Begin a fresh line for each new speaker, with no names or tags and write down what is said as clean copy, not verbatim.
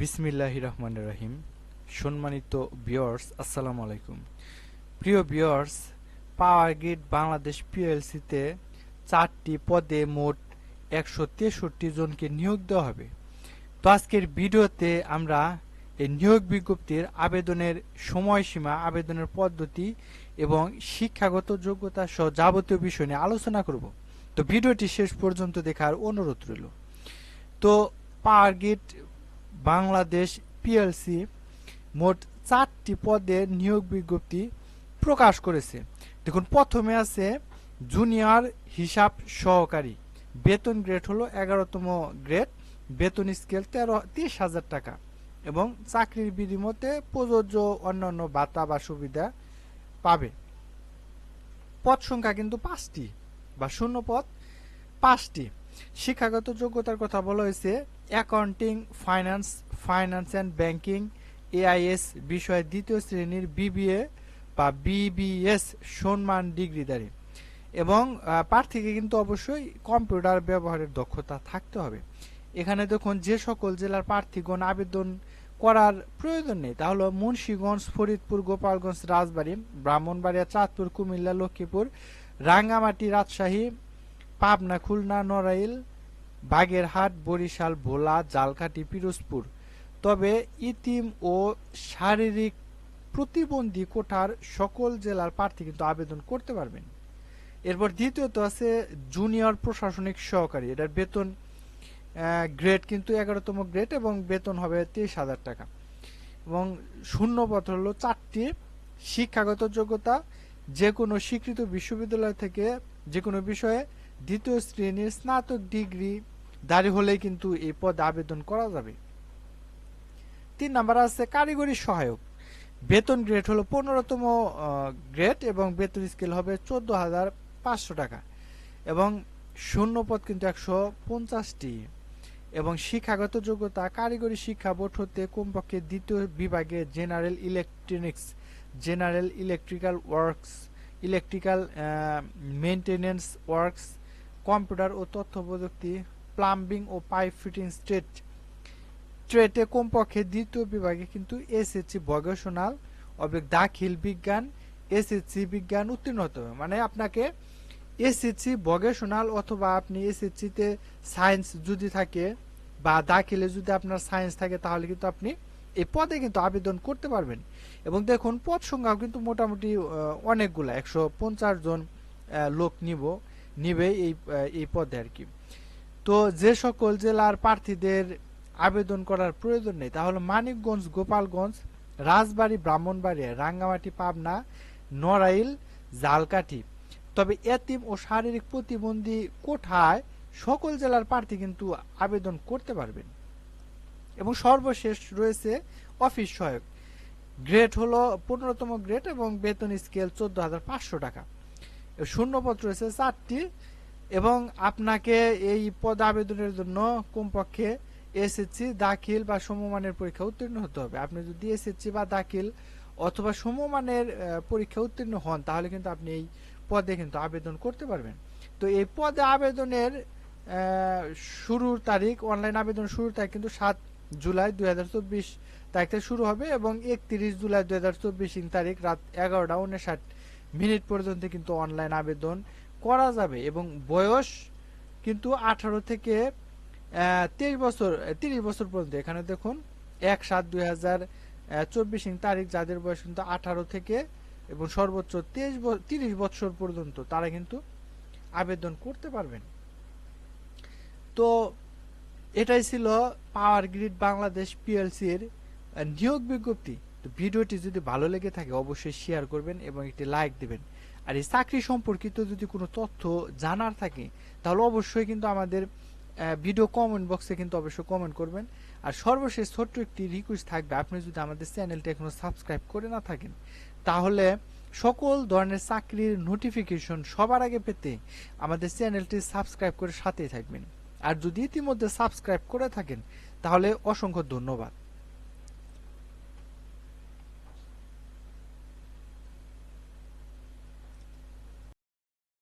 বিসমিল্লাহির রহমানির রহিম। সম্মানিত ভিউয়ার্স, আসসালামু আলাইকুম। প্রিয় ভিউয়ার্স, পাওয়ার গ্রিড বাংলাদেশ পিএলসিতে 4টি পদে মোট 163 জনকে নিয়োগ দেওয়া হবে। তো আজকের ভিডিওতে আমরা এই নিয়োগ বিজ্ঞপ্তির আবেদনের সময়সীমা, আবেদনের পদ্ধতি এবং শিক্ষাগত যোগ্যতা সহ যাবতীয় বিষয় নিয়ে আলোচনা করব। তো ভিডিওটি শেষ পর্যন্ত দেখার অনুরোধ রইল। তো পাওয়ার গ্রিড বাংলাদেশ পিএলসি মোট 4টি পদে নিয়োগ বিজ্ঞপ্তি প্রকাশ করেছে। দেখুন, প্রথমে আছে জুনিয়র হিসাব সহকারী, বেতন গ্রেড হলো 11তম গ্রেড, বেতন স্কেল 30,000 টাকা এবং চাকরির বিনিময়ে প্রযোজ্য অন্যান্য ভাতা বা সুবিধা পাবে। পদ সংখ্যা কিন্তু 5টি বা শূন্য পদ 5টি। শিক্ষাগত যোগ্যতার কথা বলা হয়েছে accounting, finance and banking, AIS বিষয়ে 2য় শ্রেণীর বিবিএ বা বিবিএস সম্মান ডিগ্রিধারী এবং প্রার্থীকে কিন্তু অবশ্যই কম্পিউটার ব্যবহারের দক্ষতা থাকতে হবে। এখানে দেখুন, যে সকল জেলার প্রার্থীগণ আবেদন করার প্রয়োজন নেই তা হলো মুন্সিগঞ্জ, ফরিদপুর, গোপালগঞ্জ, রাজবাড়ী, ব্রাহ্মণবাড়িয়া, চাঁদপুর, কুমিল্লা, লক্ষ্মীপুর, রাঙ্গামাটি, রাজশাহী, পাবনা, খুলনা, নড়াইল, বাগেরহাট, বরিশাল, ভোলা, ঝালকাঠি, পিরোজপুর। তবে ইতিম ও শারীরিক প্রতিবন্ধী কোটার সকল জেলার প্রার্থী কিন্তু আবেদন করতে পারবেন। এরপর দ্বিতীয়ত আছে জুনিয়র প্রশাসনিক সহকারী। এটার বেতন গ্রেড কিন্তু 11তম গ্রেড এবং বেতন হবে 30,000 টাকা এবং শূন্য পদ হলো 4টি। শিক্ষাগত যোগ্যতা যে কোনো স্বীকৃত বিশ্ববিদ্যালয় থেকে যে কোনো বিষয়ে 2য় শ্রেণীর স্নাতক ডিগ্রি দাঁড়ি হলেই কিন্তু এই পদে আবেদন করা যাবে। 3 নাম্বার আছে কারিগরি সহায়ক, বেতন গ্রেড হলো 15তম গ্রেড এবং বেতন স্কেল হবে 14,500 টাকা এবং শূন্য পদ কিন্তু 150টি এবং শিক্ষাগত যোগ্যতা কারিগরি শিক্ষা বোর্ড হতে কমপক্ষে 2য় বিভাগে general electronics, general electrical works, electrical maintenance works, computer ও তথ্য প্রযুক্তি, প্লাম্বিং ও পাইপ ফিটিং ট্রেডে কমপক্ষে 2য় বিভাগে কিন্তু এসএসসি ভোকেশনাল দাখিল বিজ্ঞান, এসএসসি বিজ্ঞান উত্তীর্ণ হতে হবে। মানে আপনাকে এসএসসি ভোকেশনাল অথবা আপনি এসএসসি তে সায়েন্স যদি থাকে বা দাখিলে যদি আপনার সায়েন্স থাকে তাহলে কিন্তু আপনি এই পদে কিন্তু আবেদন করতে পারবেন। এবং দেখুন, পদ সংখ্যাও কিন্তু মোটামুটি অনেকগুলা, 150 জন লোক নিবে এই পদে আর কি। তো যে সকল জেলার প্রার্থীদের আবেদন করার প্রয়োজন নেই তাহলে মানিকগঞ্জ, গোপালগঞ্জ, রাজবাড়ী, ব্রাহ্মণবাড়িয়া, রাঙ্গামাটি, পাবনা, নড়াইল, ঝালকাঠি। তবে এতিম ও শারীরিক প্রতিবন্ধী কোঠায় সকল জেলার প্রার্থী কিন্তু আবেদন করতে পারবেন। এবং সর্বশেষ রয়েছে অফিস সহায়ক, গ্রেড হলো 15তম গ্রেড এবং বেতন স্কেল 14,500 টাকা। শূন্যপদ রয়েছে 4টি এবং আপনাকে এই পদ আবেদনের জন্য কমপক্ষে এসএসসি দাখিল বা সমমানের পরীক্ষা উত্তীর্ণ হতে হবে। আপনি যদি এসএসসি বা দাখিল অথবা সমমানের পরীক্ষা উত্তীর্ণ হন তাহলে কিন্তু আপনি এই পদে কিন্তু আবেদন করতে পারবেন। তো এই পদে আবেদনের শুরুর তারিখ, অনলাইন আবেদন শুরুর তারিখ কিন্তু 7 জুলাই 2024 তারিখ থেকে শুরু হবে এবং 31 জুলাই 2024 তারিখ রাত 11:59 পর্যন্ত কিন্তু অনলাইন আবেদন করা যাবে এবং বয়স কিন্তু 18 থেকে 30 বছর পর্যন্ত। এখানে দেখুন 1/7/2024 তারিখ যাদের বয়স কিন্তু 18 থেকে এবং সর্বোচ্চ 30 বছর পর্যন্ত তারা কিন্তু আবেদন করতে পারবেন। তো এটাই ছিল পাওয়ার গ্রিড বাংলাদেশ পিএলসি এর নিয়োগ বিজ্ঞপ্তি। তো ভিডিওটি যদি ভালো লেগে থাকে অবশ্যই শেয়ার করবেন এবং একটি লাইক দিবেন। আর এই চাকরি সম্পর্কিত যদি কোনো তথ্য জানার থাকে তাহলে অবশ্যই কিন্তু আমাদের ভিডিও কমেন্ট বক্সে কিন্তু অবশ্যই কমেন্ট করবেন। আর সর্বশেষ ছোট্ট একটি রিকোয়েস্ট থাকবে, আপনি যদি আমাদের চ্যানেলটি এখনো সাবস্ক্রাইব করে না থাকেন তাহলে সকল ধরনের চাকরির নোটিফিকেশন সবার আগে পেতে আমাদের চ্যানেলটি সাবস্ক্রাইব করে সাথেই থাকবেন। আর যদি ইতিমধ্যে সাবস্ক্রাইব করে থাকেন তাহলে অসংখ্য ধন্যবাদ।